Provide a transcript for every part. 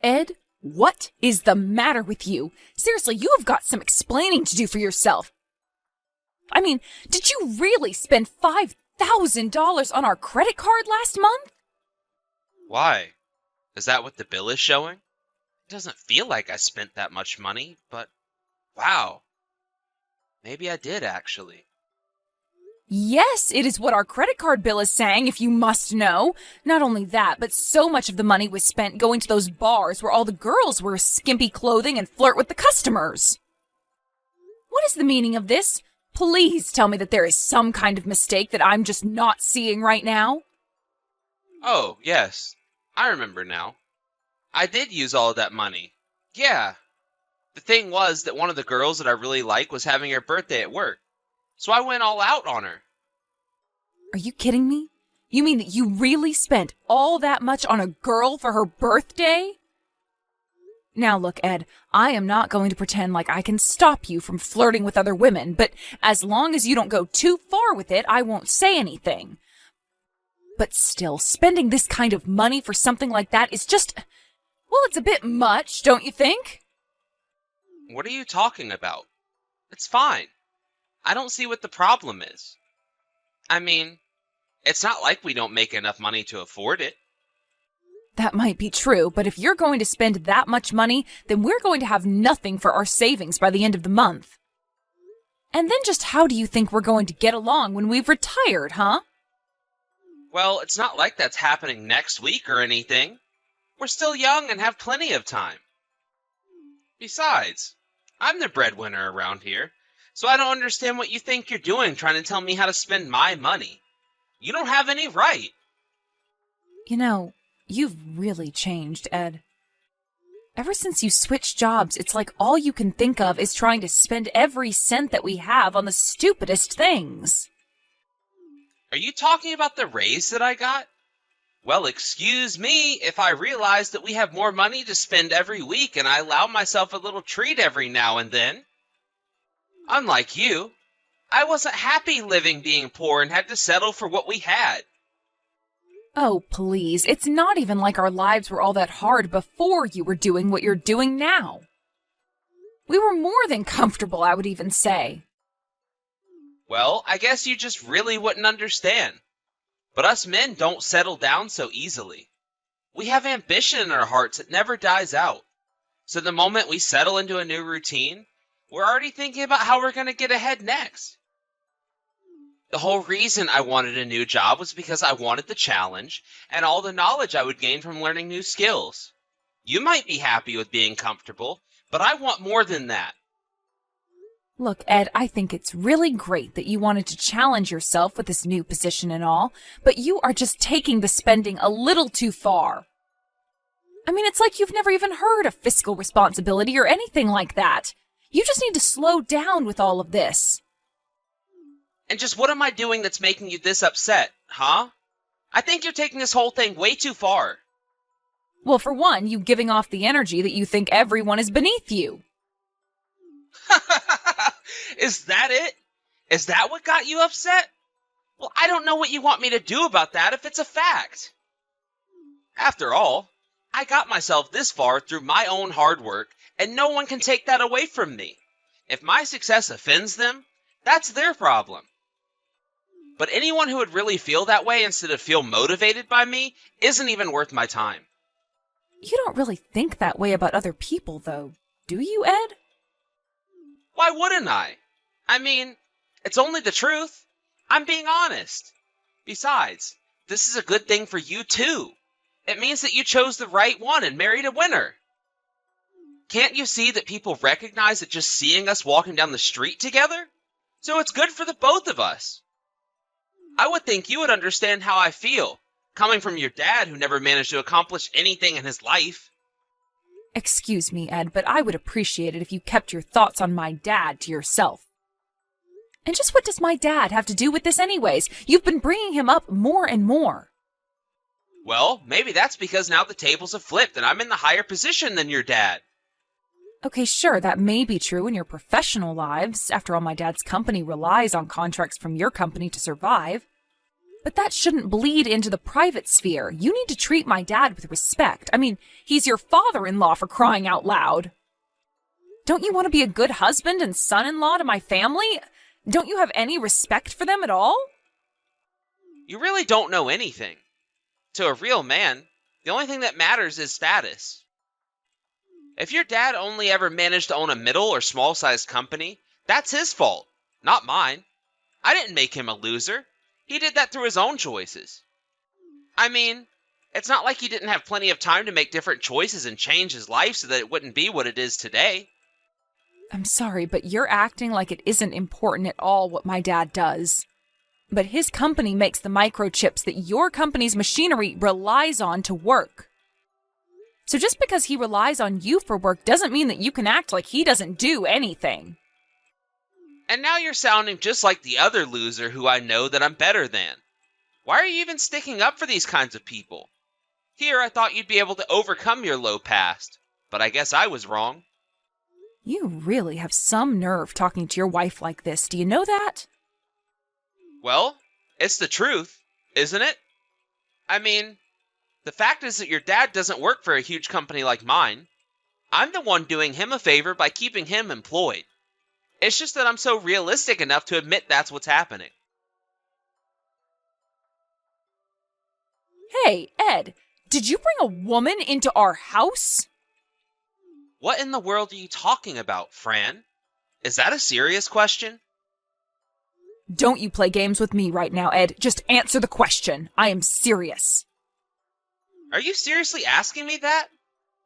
Ed, what is the matter with you? Seriously, you have got some explaining to do for yourself. I mean, did you really spend $5,000 on our credit card last month? Why? Is that what the bill is showing? It doesn't feel like I spent that much money, but wow. Maybe I did actually. Yes, it is what our credit card bill is saying, if you must know. Not only that, but so much of the money was spent going to those bars where all the girls wear skimpy clothing and flirt with the customers. What is the meaning of this? Please tell me that there is some kind of mistake that I'm just not seeing right now. Oh, yes. I remember now. I did use all of that money. Yeah. The thing was that one of the girls that I really like was having her birthday at work. So I went all out on her. Are you kidding me? You mean that you really spent all that much on a girl for her birthday? Now look, Ed, I am not going to pretend like I can stop you from flirting with other women, but as long as you don't go too far with it, I won't say anything. But still, spending this kind of money for something like that is just, well, it's a bit much, don't you think? What are you talking about? It's fine. I don't see what the problem is. I mean, it's not like we don't make enough money to afford it. That might be true, but if you're going to spend that much money, then we're going to have nothing for our savings by the end of the month. And then just how do you think we're going to get along when we've retired, huh? Well, it's not like that's happening next week or anything. We're still young and have plenty of time. Besides, I'm the breadwinner around here, so I don't understand what you think you're doing trying to tell me how to spend my money. You don't have any right. You know, you've really changed, Ed. Ever since you switched jobs, it's like all you can think of is trying to spend every cent that we have on the stupidest things. Are you talking about the raise that I got? Well, excuse me if I realize that we have more money to spend every week and I allow myself a little treat every now and then. Unlike you, I wasn't happy living being poor and had to settle for what we had. Oh, please, it's not even like our lives were all that hard before you were doing what you're doing now. We were more than comfortable, I would even say. Well, I guess you just really wouldn't understand. But us men don't settle down so easily. We have ambition in our hearts that never dies out. So the moment we settle into a new routine, we're already thinking about how we're going to get ahead next. The whole reason I wanted a new job was because I wanted the challenge and all the knowledge I would gain from learning new skills. You might be happy with being comfortable, but I want more than that. Look, Ed, I think it's really great that you wanted to challenge yourself with this new position and all, but you are just taking the spending a little too far. I mean, it's like you've never even heard of fiscal responsibility or anything like that. You just need to slow down with all of this. And just what am I doing that's making you this upset, huh? I think you're taking this whole thing way too far. Well, for one, you giving off the energy that you think everyone is beneath you. Is that it? Is that what got you upset? Well, I don't know what you want me to do about that if it's a fact. After all, I got myself this far through my own hard work, and no one can take that away from me. If my success offends them, that's their problem. But anyone who would really feel that way instead of feel motivated by me isn't even worth my time. You don't really think that way about other people, though, do you, Ed? Why wouldn't I? I mean, it's only the truth. I'm being honest. Besides, this is a good thing for you too. It means that you chose the right one and married a winner. Can't you see that people recognize it just seeing us walking down the street together? So it's good for the both of us. I would think you would understand how I feel, coming from your dad who never managed to accomplish anything in his life. Excuse me, Ed, but I would appreciate it if you kept your thoughts on my dad to yourself. And just what does my dad have to do with this anyways? You've been bringing him up more and more. Well, maybe that's because now the tables have flipped and I'm in the higher position than your dad. Okay, sure, that may be true in your professional lives. After all, my dad's company relies on contracts from your company to survive. But that shouldn't bleed into the private sphere. You need to treat my dad with respect. I mean, he's your father-in-law, for crying out loud. Don't you want to be a good husband and son-in-law to my family? Don't you have any respect for them at all? You really don't know anything. To a real man, the only thing that matters is status. If your dad only ever managed to own a middle or small-sized company, that's his fault, not mine. I didn't make him a loser. He did that through his own choices. I mean, it's not like he didn't have plenty of time to make different choices and change his life so that it wouldn't be what it is today. I'm sorry, but you're acting like it isn't important at all what my dad does. But his company makes the microchips that your company's machinery relies on to work. So just because he relies on you for work doesn't mean that you can act like he doesn't do anything. And now you're sounding just like the other loser who I know that I'm better than. Why are you even sticking up for these kinds of people? Here I thought you'd be able to overcome your low past, but I guess I was wrong. You really have some nerve talking to your wife like this, do you know that? Well, it's the truth, isn't it? I mean, the fact is that your dad doesn't work for a huge company like mine. I'm the one doing him a favor by keeping him employed. It's just that I'm so realistic enough to admit that's what's happening. Hey, Ed, did you bring a woman into our house? What in the world are you talking about, Fran? Is that a serious question? Don't you play games with me right now, Ed. Just answer the question. I am serious. Are you seriously asking me that?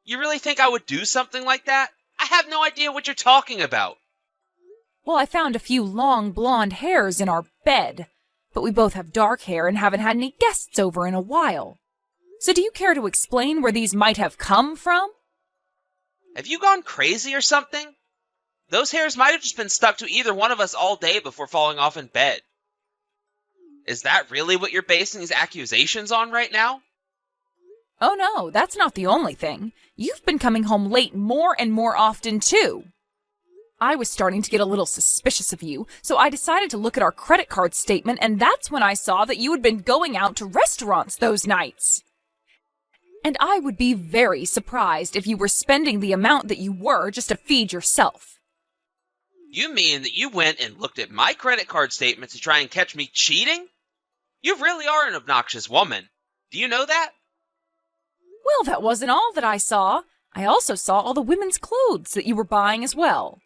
You really think I would do something like that? I have no idea what you're talking about. Well, I found a few long blonde hairs in our bed, but we both have dark hair and haven't had any guests over in a while. So do you care to explain where these might have come from? Have you gone crazy or something? Those hairs might have just been stuck to either one of us all day before falling off in bed. Is that really what you're basing these accusations on right now? Oh no, that's not the only thing. You've been coming home late more and more often too. I was starting to get a little suspicious of you, so I decided to look at our credit card statement, and that's when I saw that you had been going out to restaurants those nights. And I would be very surprised if you were spending the amount that you were just to feed yourself. You mean that you went and looked at my credit card statement to try and catch me cheating? You really are an obnoxious woman. Do you know that? Well, that wasn't all that I saw. I also saw all the women's clothes that you were buying as well.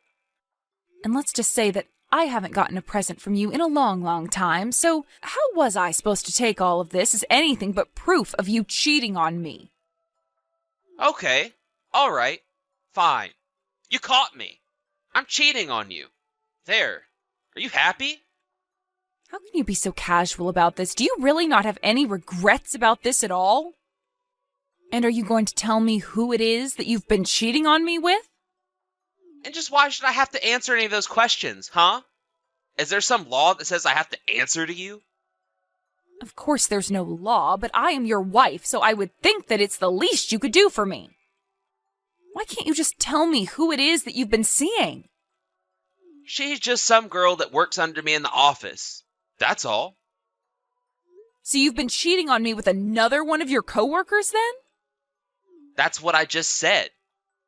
And let's just say that I haven't gotten a present from you in a long, long time, so how was I supposed to take all of this as anything but proof of you cheating on me? Okay, alright, fine. You caught me. I'm cheating on you. There. Are you happy? How can you be so casual about this? Do you really not have any regrets about this at all? And are you going to tell me who it is that you've been cheating on me with? And just why should I have to answer any of those questions, huh? Is there some law that says I have to answer to you? Of course there's no law, but I am your wife, so I would think that it's the least you could do for me. Why can't you just tell me who it is that you've been seeing? She's just some girl that works under me in the office. That's all. So you've been cheating on me with another one of your coworkers then? That's what I just said.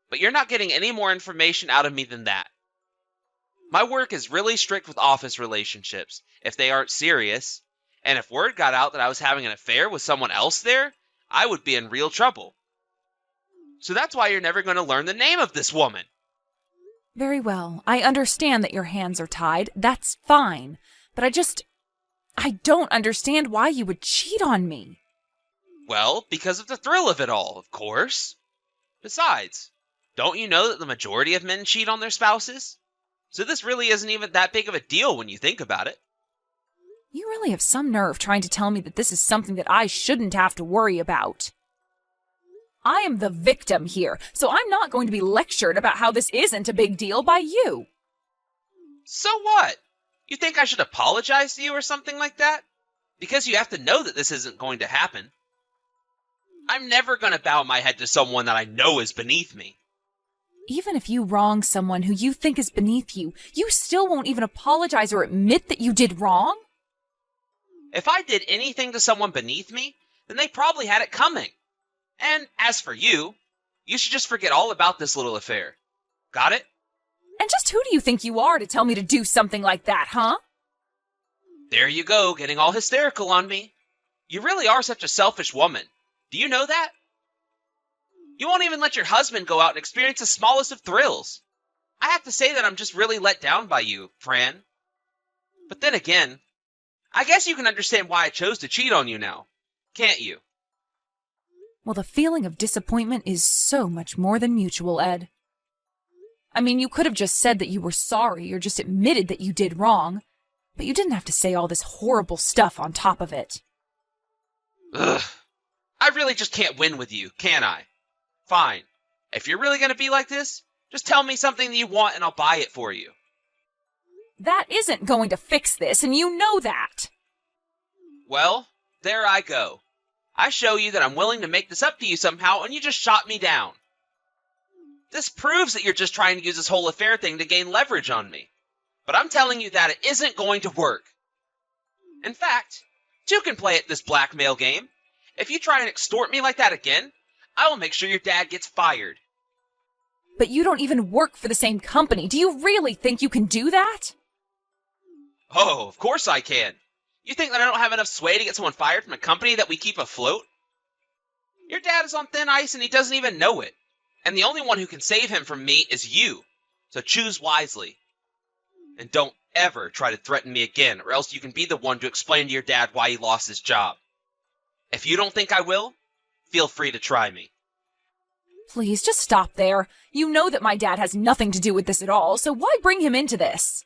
But you're not getting any more information out of me than that. My work is really strict with office relationships, if they aren't serious. And if word got out that I was having an affair with someone else there, I would be in real trouble. So that's why you're never going to learn the name of this woman. Very well. I understand that your hands are tied. That's fine. But I don't understand why you would cheat on me. Well, because of the thrill of it all, of course. Besides, don't you know that the majority of men cheat on their spouses? So this really isn't even that big of a deal when you think about it. You really have some nerve trying to tell me that this is something that I shouldn't have to worry about. I am the victim here, so I'm not going to be lectured about how this isn't a big deal by you. So what? You think I should apologize to you or something like that? Because you have to know that this isn't going to happen. I'm never going to bow my head to someone that I know is beneath me. Even if you wrong someone who you think is beneath you, you still won't even apologize or admit that you did wrong? If I did anything to someone beneath me, then they probably had it coming. And as for you, you should just forget all about this little affair. Got it? And just who do you think you are to tell me to do something like that, huh? There you go, getting all hysterical on me. You really are such a selfish woman. Do you know that? You won't even let your husband go out and experience the smallest of thrills. I have to say that I'm just really let down by you, Fran. But then again, I guess you can understand why I chose to cheat on you now, can't you? Well, the feeling of disappointment is so much more than mutual, Ed. I mean, you could have just said that you were sorry or just admitted that you did wrong, but you didn't have to say all this horrible stuff on top of it. Ugh. I really just can't win with you, can I? Fine. If you're really going to be like this, just tell me something that you want and I'll buy it for you. That isn't going to fix this, and you know that. Well, there I go. I show you that I'm willing to make this up to you somehow, and you just shot me down. This proves that you're just trying to use this whole affair thing to gain leverage on me. But I'm telling you that it isn't going to work. In fact, two can play at this blackmail game. If you try and extort me like that again, I will make sure your dad gets fired. But you don't even work for the same company. Do you really think you can do that? Oh, of course I can. You think that I don't have enough sway to get someone fired from a company that we keep afloat? Your dad is on thin ice and he doesn't even know it. And the only one who can save him from me is you. So choose wisely. And don't ever try to threaten me again, or else you can be the one to explain to your dad why he lost his job. If you don't think I will, feel free to try me. Please, just stop there. You know that my dad has nothing to do with this at all, so why bring him into this?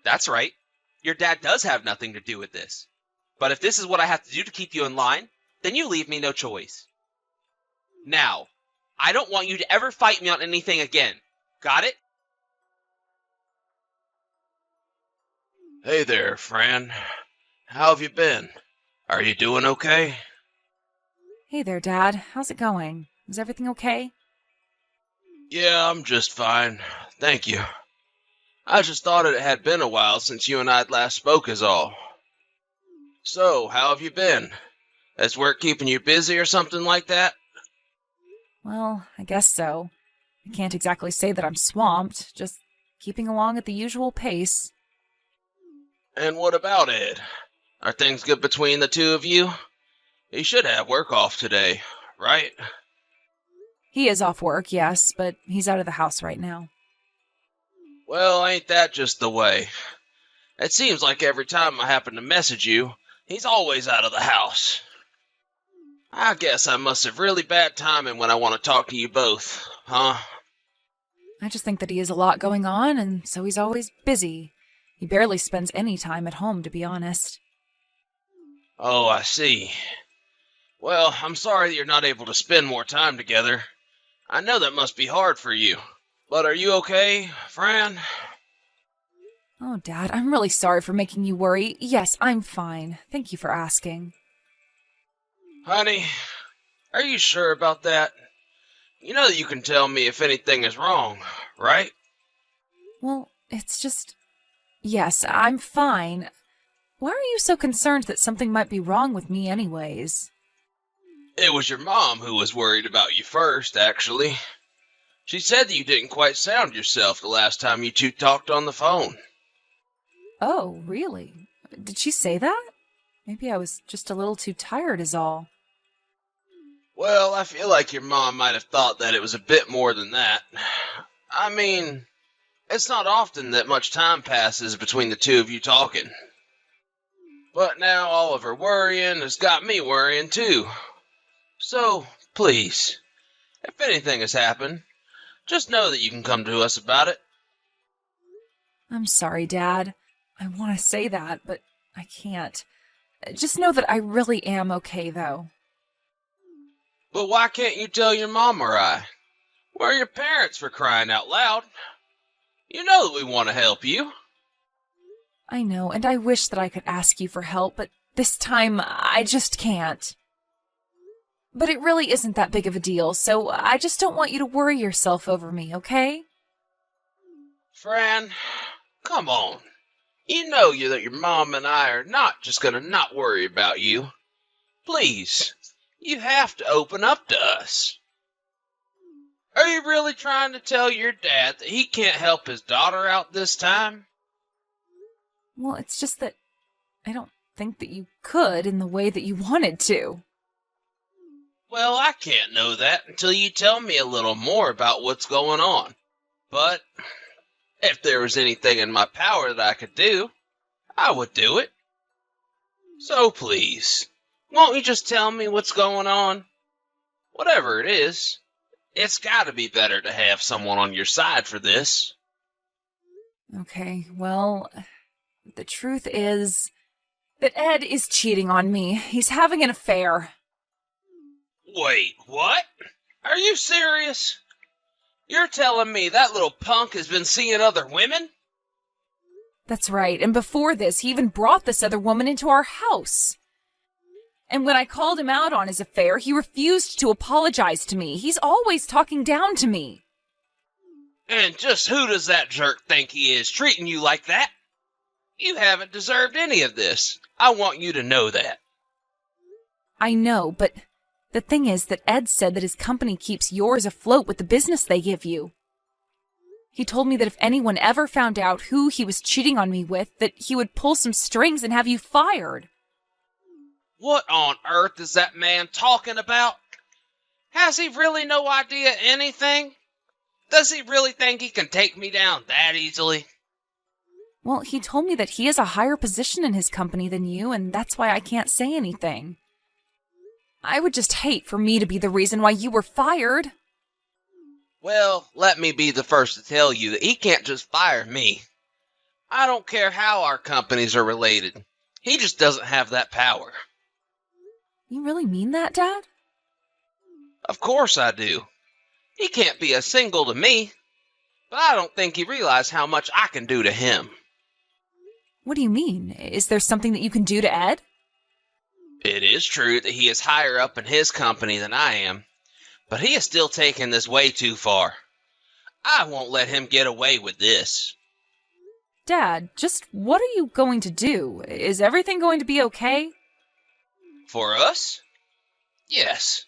That's right. Your dad does have nothing to do with this. But if this is what I have to do to keep you in line, then you leave me no choice. Now, I don't want you to ever fight me on anything again. Got it? Hey there, Fran. How have you been? Are you doing okay? Hey there, Dad. How's it going? Is everything okay? Yeah, I'm just fine. Thank you. I just thought it had been a while since you and I last spoke is all. So, how have you been? Has work keeping you busy or something like that? Well, I guess so. I can't exactly say that I'm swamped, just keeping along at the usual pace. And what about Ed? Are things good between the two of you? He should have work off today, right? He is off work, yes, but he's out of the house right now. Well, ain't that just the way? It seems like every time I happen to message you, he's always out of the house. I guess I must have really bad timing when I want to talk to you both, huh? I just think that he has a lot going on, and so he's always busy. He barely spends any time at home, to be honest. Oh, I see. Well, I'm sorry that you're not able to spend more time together. I know that must be hard for you. But are you okay, Fran? Oh, Dad, I'm really sorry for making you worry. Yes, I'm fine. Thank you for asking. Honey, are you sure about that? You know that you can tell me if anything is wrong, right? Well, it's just... Yes, I'm fine. Why are you so concerned that something might be wrong with me anyways? It was your mom who was worried about you first, actually. She said that you didn't quite sound yourself the last time you two talked on the phone. Oh, really? Did she say that? Maybe I was just a little too tired is all. Well, I feel like your mom might have thought that it was a bit more than that. I mean, it's not often that much time passes between the two of you talking. But now all of her worrying has got me worrying too. So, please, if anything has happened, just know that you can come to us about it. I'm sorry, Dad. I want to say that, but I can't. Just know that I really am okay, though. But why can't you tell your mom or I? We're your parents, for crying out loud. You know that we want to help you. I know, and I wish that I could ask you for help, but this time I just can't. But it really isn't that big of a deal, so I just don't want you to worry yourself over me, okay? Fran, come on. You know that your mom and I are not just gonna not worry about you. Please, you have to open up to us. Are you really trying to tell your dad that he can't help his daughter out this time? Well, it's just that I don't think that you could in the way that you wanted to. Well, I can't know that until you tell me a little more about what's going on. But if there was anything in my power that I could do, I would do it. So please, won't you just tell me what's going on? Whatever it is, it's gotta be better to have someone on your side for this. Okay, well, the truth is that Ed is cheating on me. He's having an affair. Wait, what? Are you serious? You're telling me that little punk has been seeing other women? That's right, and before this, he even brought this other woman into our house. And when I called him out on his affair, he refused to apologize to me. He's always talking down to me. And just who does that jerk think he is, treating you like that? You haven't deserved any of this. I want you to know that. I know, but the thing is that Ed said that his company keeps yours afloat with the business they give you. He told me that if anyone ever found out who he was cheating on me with, that he would pull some strings and have you fired. What on earth is that man talking about? Has he really no idea anything? Does he really think he can take me down that easily? Well, he told me that he has a higher position in his company than you, and that's why I can't say anything. I would just hate for me to be the reason why you were fired. Well, let me be the first to tell you that he can't just fire me. I don't care how our companies are related. He just doesn't have that power. You really mean that, Dad? Of course I do. He can't be a single to me, but I don't think he realized how much I can do to him. What do you mean? Is there something that you can do to Ed? It is true that he is higher up in his company than I am, but he is still taking this way too far. I won't let him get away with this. Dad, just what are you going to do? Is everything going to be okay? For us? Yes.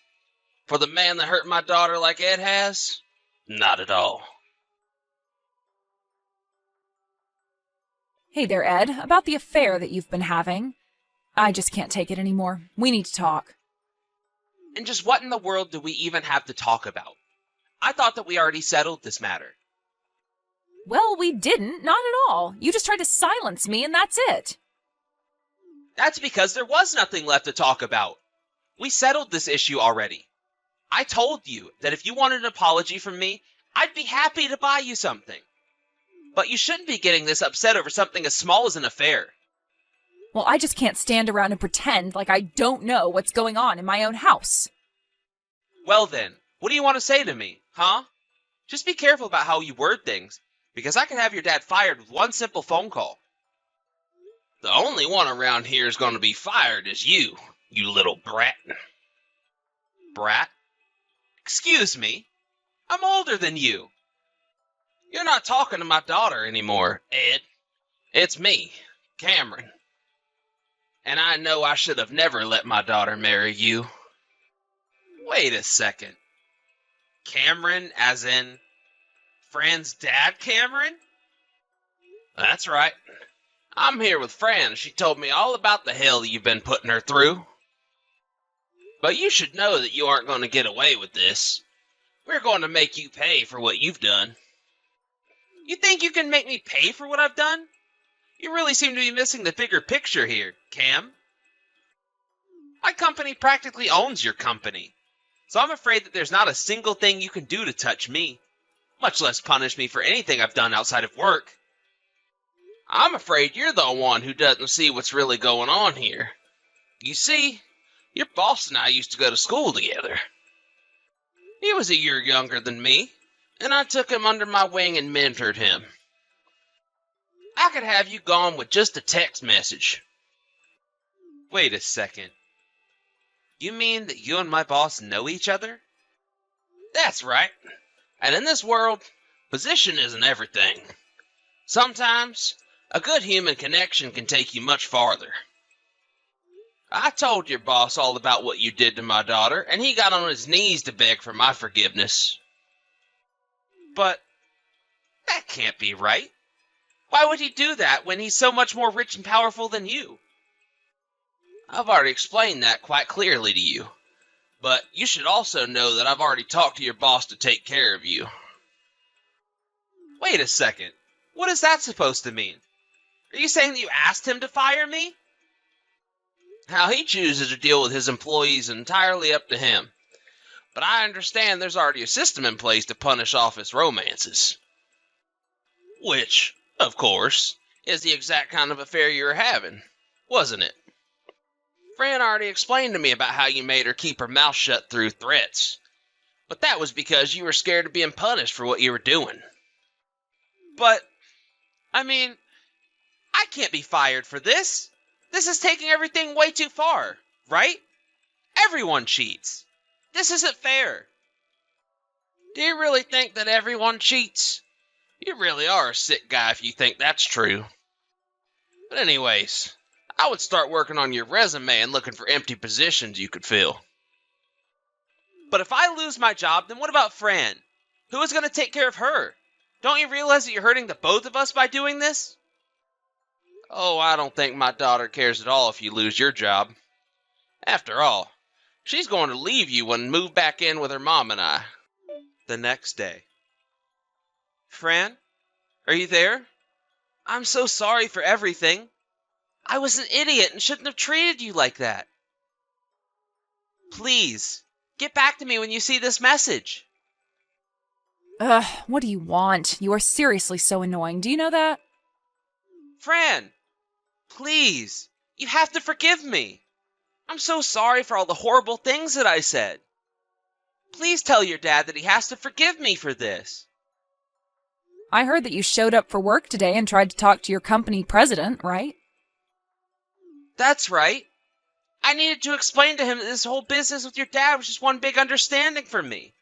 For the man that hurt my daughter like Ed has? Not at all. Hey there, Ed, about the affair that you've been having. I just can't take it anymore. We need to talk. And just what in the world do we even have to talk about? I thought that we already settled this matter. Well, we didn't. Not at all. You just tried to silence me, and that's it. That's because there was nothing left to talk about. We settled this issue already. I told you that if you wanted an apology from me, I'd be happy to buy you something. But you shouldn't be getting this upset over something as small as an affair. Well, I just can't stand around and pretend like I don't know what's going on in my own house. Well then, what do you want to say to me, huh? Just be careful about how you word things, because I can have your dad fired with one simple phone call. The only one around here is going to be fired is you little brat. Brat? Excuse me? I'm older than you. You're not talking to my daughter anymore, Ed. It's me, Cameron. And I know I should have never let my daughter marry you. Wait a second. Cameron, as in Fran's dad, Cameron? That's right. I'm here with Fran. She told me all about the hell you've been putting her through. But you should know that you aren't going to get away with this. We're going to make you pay for what you've done. You think you can make me pay for what I've done? You really seem to be missing the bigger picture here, Cam. My company practically owns your company, so I'm afraid that there's not a single thing you can do to touch me, much less punish me for anything I've done outside of work. I'm afraid you're the one who doesn't see what's really going on here. You see, your boss and I used to go to school together. He was a year younger than me, and I took him under my wing and mentored him. I could have you gone with just a text message. Wait a second. You mean that you and my boss know each other? That's right. And in this world, position isn't everything. Sometimes, A good human connection can take you much farther. I told your boss all about what you did to my daughter, and he got on his knees to beg for my forgiveness. But that can't be right. Why would he do that when he's so much more rich and powerful than you? I've already explained that quite clearly to you. But you should also know that I've already talked to your boss to take care of you. Wait a second. What is that supposed to mean? Are you saying that you asked him to fire me? How he chooses to deal with his employees is entirely up to him. But I understand there's already a system in place to punish office romances. Which, of course, is the exact kind of affair you were having, wasn't it? Fran already explained to me about how you made her keep her mouth shut through threats. But that was because you were scared of being punished for what you were doing. But, I can't be fired for this. This is taking everything way too far, right? Everyone cheats. This isn't fair. Do you really think that everyone cheats? You really are a sick guy if you think that's true. But anyways, I would start working on your resume and looking for empty positions you could fill. But if I lose my job, then what about Fran? Who is going to take care of her? Don't you realize that you're hurting the both of us by doing this? Oh, I don't think my daughter cares at all if you lose your job. After all, she's going to leave you and move back in with her mom and I. The next day. Fran, are you there? I'm so sorry for everything. I was an idiot and shouldn't have treated you like that. Please, get back to me when you see this message. Ugh, what do you want? You are seriously so annoying. Do you know that? Fran, please, you have to forgive me. I'm so sorry for all the horrible things that I said. Please tell your dad that he has to forgive me for this. I heard that you showed up for work today and tried to talk to your company president, right? That's right. I needed to explain to him that this whole business with your dad was just one big understanding for me.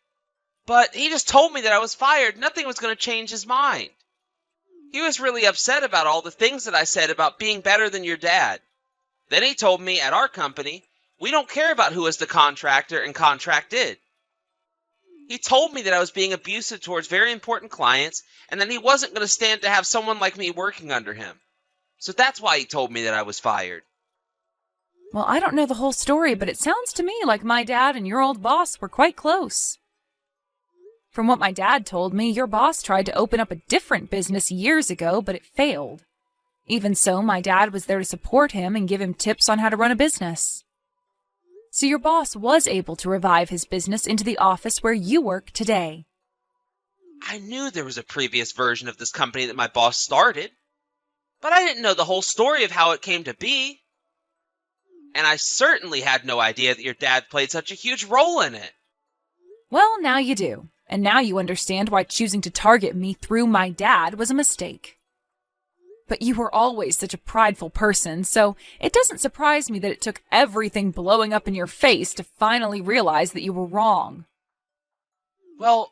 But he just told me that I was fired. Nothing was going to change his mind. He was really upset about all the things that I said about being better than your dad. Then he told me at our company, we don't care about who is the contractor and contracted. He told me that I was being abusive towards very important clients and that he wasn't going to stand to have someone like me working under him. So that's why he told me that I was fired. Well, I don't know the whole story, but it sounds to me like my dad and your old boss were quite close. From what my dad told me, your boss tried to open up a different business years ago, but it failed. Even so, my dad was there to support him and give him tips on how to run a business. So your boss was able to revive his business into the office where you work today. I knew there was a previous version of this company that my boss started, but I didn't know the whole story of how it came to be. And I certainly had no idea that your dad played such a huge role in it. Well, now you do. And now you understand why choosing to target me through my dad was a mistake. But you were always such a prideful person, so it doesn't surprise me that it took everything blowing up in your face to finally realize that you were wrong. Well,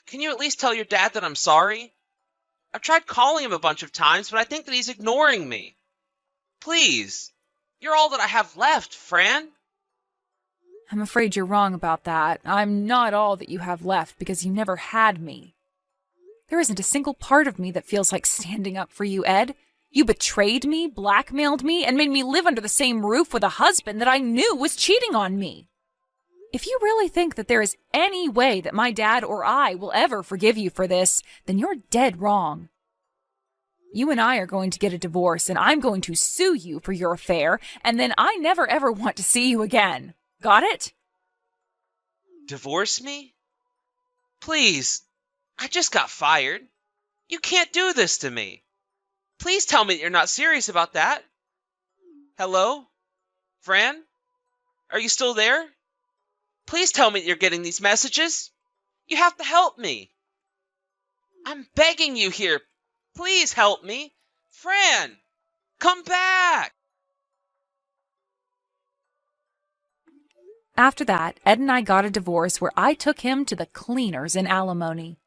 can you at least tell your dad that I'm sorry? I've tried calling him a bunch of times, but I think that he's ignoring me. Please, you're all that I have left, Fran. I'm afraid you're wrong about that. I'm not all that you have left because you never had me. There isn't a single part of me that feels like standing up for you, Ed. You betrayed me, blackmailed me, and made me live under the same roof with a husband that I knew was cheating on me. If you really think that there is any way that my dad or I will ever forgive you for this, then you're dead wrong. You and I are going to get a divorce, and I'm going to sue you for your affair, and then I never ever want to see you again. Got it? Divorce me? Please, I just got fired. You can't do this to me. Please tell me that you're not serious about that. Hello? Fran? Are you still there? Please tell me that you're getting these messages. You have to help me. I'm begging you here. Please help me. Fran, come back. After that, Ed and I got a divorce where I took him to the cleaners in alimony.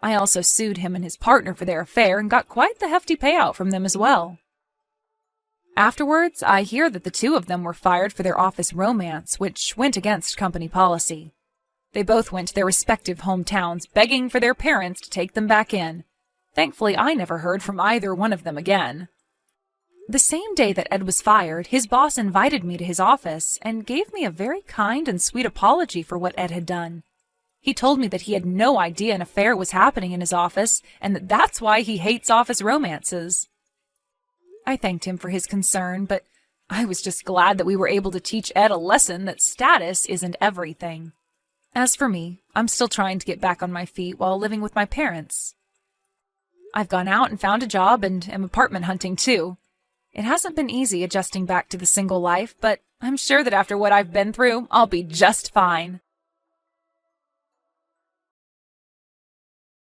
I also sued him and his partner for their affair and got quite the hefty payout from them as well. Afterwards, I hear that the two of them were fired for their office romance, which went against company policy. They both went to their respective hometowns, begging for their parents to take them back in. Thankfully, I never heard from either one of them again. The same day that Ed was fired, his boss invited me to his office and gave me a very kind and sweet apology for what Ed had done. He told me that he had no idea an affair was happening in his office and that that's why he hates office romances. I thanked him for his concern, but I was just glad that we were able to teach Ed a lesson that status isn't everything. As for me, I'm still trying to get back on my feet while living with my parents. I've gone out and found a job and am apartment hunting too. It hasn't been easy adjusting back to the single life, but I'm sure that after what I've been through, I'll be just fine.